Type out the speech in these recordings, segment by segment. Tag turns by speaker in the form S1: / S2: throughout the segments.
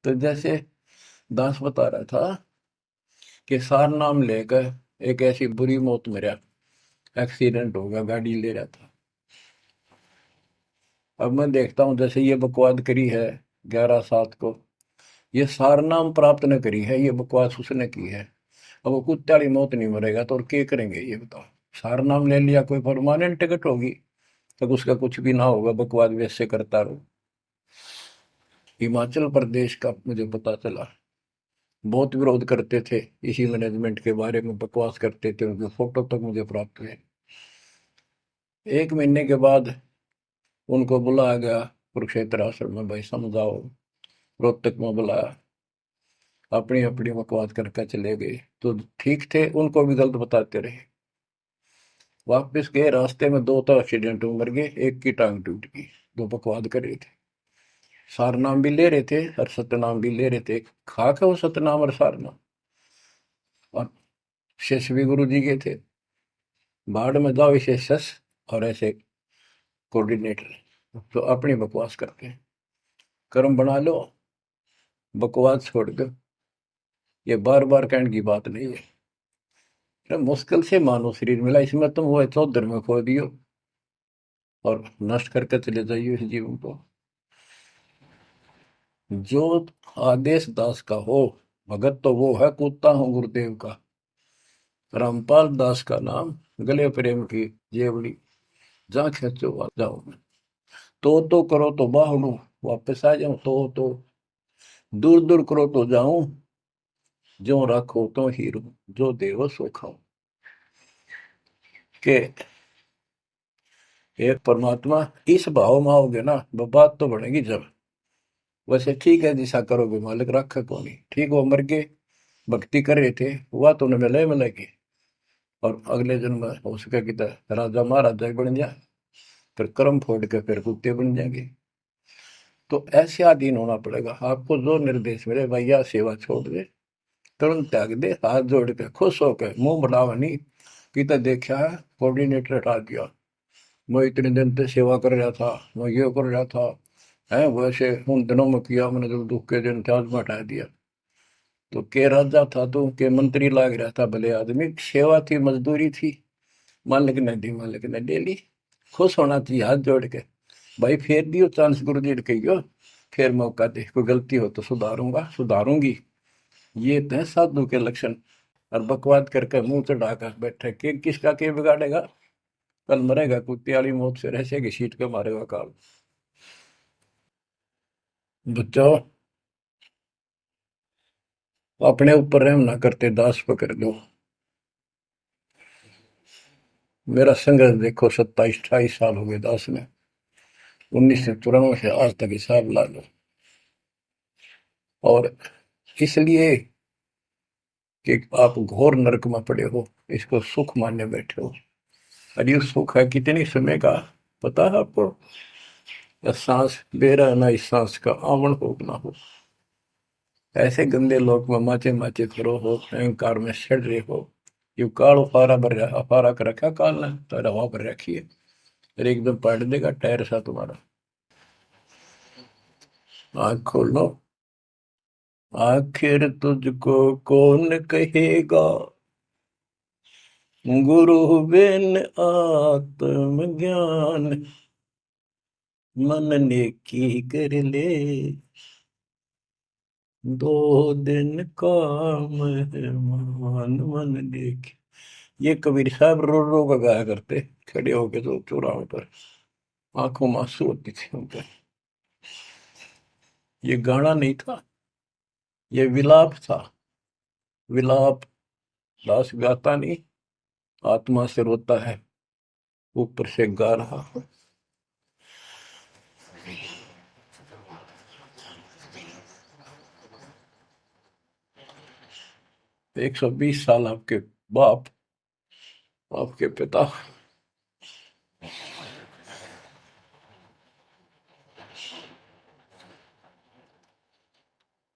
S1: तो जैसे दास बता रहा था कि सार नाम लेकर एक ऐसी बुरी मौत मरा, एक्सीडेंट हो गया, गाड़ी ले रहा था। अब मैं देखता हूँ जैसे ये बकवाद करी है 11/7 को, ये सार नाम प्राप्त न करी है, ये बकवास उसने की है। अब वो कुत्ते वाली मौत नहीं मरेगा तो और क्या करेंगे ये बताओ। सार नाम ले लिया, कोई परमानेंट टिकट होगी, तब उसका कुछ भी ना होगा, बकवाद वैसे करता रहो। हिमाचल प्रदेश का मुझे पता चला, बहुत विरोध करते थे इसी मैनेजमेंट के बारे में, बकवास करते थे, उनके फोटो तक मुझे प्राप्त हुए। 1 महीने के बाद उनको बुलाया गया कुरुक्षेत्र आश्रम में, भाई समझाओ। रोहतक में बुलाया, अपनी अपनी बकवास करके चले गए। तो ठीक थे, उनको भी गलत बताते रहे। वापस गए, रास्ते में दो तो एक्सीडेंट में मर गए, एक की टांग टूट गई। दो बकवाद कर रहे थे, सार नाम भी ले रहे थे और सतनाम भी ले रहे थे, खाक है वो सतनाम और सार नाम। और शिष्य भी गुरु जी के थे, बाढ़ में जाओ इसे शस और ऐसे कोऑर्डिनेटर, तो अपनी बकवास करके कर्म बना लो, बकवास छोड़ दो। ये बार बार कहने की बात नहीं है। तो मुश्किल से मानो शरीर मिला, इसमें तुम वो चौधर में खो दियो और नष्ट करके चले जाइए इस जीवन को। जो आदेश दास का हो भगत, तो वो है कूदता हूँ गुरुदेव का। रामपाल दास का नाम, गले प्रेम की जेवड़ी, जहाँ खेचो वहाँ जाऊं मैं। तो करो तो बाहू, वापस आ जाऊं तो दूर दूर करो तो जाऊं, जो रखो तो हीरो, जो देव सो खाऊं। के एक परमात्मा इस भाव में आओगे ना, वो बात तो बढ़ेगी जब। वैसे ठीक है, दिशा करोगे मालिक रखा को नहीं, ठीक वो मर गए, भक्ति कर रहे थे, हुआ तो उन्हें मिले मिलेगी। और अगले जन्म में हो सके कि राजा महाराजा ही बन जाए, फिर कर्म फोड़ के फिर कुत्ते बन जाएंगे। तो ऐसे अधीन होना पड़ेगा आपको, जो निर्देश मिले भैया सेवा छोड़ दे, तुरंत त्याग दे, हाथ जोड़ के खुश होकर, मुंह बढ़ावा नहीं कि तो देखा है कोऑर्डिनेटर हटा दिया, मैं इतने दिन से सेवा कर रहा था, मैं ये कर रहा था, है वैसे उन दिनों में किया मैंने, जो दुख के दिन थे आज में हटा दिया। तो के राजा था तो के मंत्री लाग रहा था, भले आदमी, सेवा थी, मजदूरी थी, मालिक ने दी, मालिक ने ले ली। खुश होना चाहिए हाथ जोड़ के, भाई फेर दियो चांस गुरु जी ने कहियो, फिर मौका दे, कोई गलती हो तो सुधारूंगा सुधारूंगी। ये तो है साधु के लक्षण। और बकवाद करके मुंह चढ़ाकर बैठे, के किसका के बिगाड़ेगा, कल मरेगा कुत्ते वाली मौत से, रहसे की सीट के मारेगा काल। बच्चों, अपने ऊपर रहम ना करते दास पकड़ लो। मेरा संघर्ष देखो, 27-28 साल हो गए दास में, 1994 से आज तक हिसाब ला लो। और इसलिए कि आप घोर नरक में पड़े हो, इसको सुख मानने बैठे हो। और ये सुख है कितने समय का, पता है आपको? या सांस बेरा ना, इस सांस का आवण हो ना हो, ऐसे गंदे लोग में माचे माचे करो हो, अहंकार में सड़ रहे हो। यू काल अफारा भर अफारा कर रखा काल ने, तो हवा भर रखी है, फिर एकदम पलट देगा टायर सा तुम्हारा। आँख खोलो, आखिर तुझको कौन कहेगा, गुरु बिन आत्म ज्ञान, मन ने की कर ले, 2 दिन काम है मान, मन ने की। ये कबीर साहब रो रो कर गाया करते, खड़े होके तो चौराहों पर, आंखों में आंसू होती थी उनके। ये गाना नहीं था, ये विलाप था। विलाप दास गाता नहीं, आत्मा से रोता है, ऊपर से गा रहा। 120 साल आपके बाप, आपके पिता,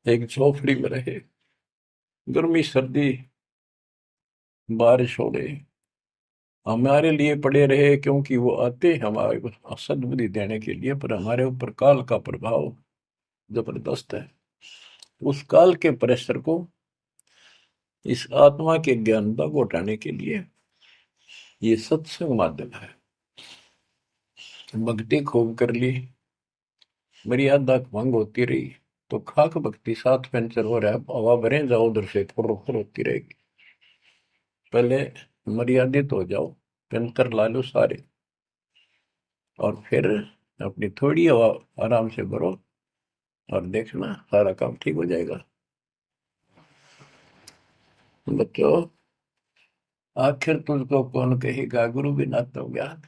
S1: एक झोपड़ी में रहे, गर्मी सर्दी बारिश हो रही, हमारे लिए पड़े रहे, क्योंकि वो आते हमारे को सद्बुद्धि देने के लिए, पर हमारे ऊपर काल का प्रभाव जबरदस्त है। उस काल के प्रेशर को इस आत्मा के ज्ञानता को हटाने के लिए ये सत्संग माध्यम है। भक्ति खूब कर ली, मर्यादा भंग होती रही तो खाक भक्ति साथ पंचर हो रहा है, हवा भरे जाओ उधर से फुर फुर होती रहेगी। पहले मर्यादित हो जाओ, पंचर ला लो सारे, और फिर अपनी थोड़ी हवा आराम से भरो और देखना सारा काम ठीक हो जाएगा। बच्चों, आखिर तुझको कौन कहेगा गुरु बिना तो ज्ञान।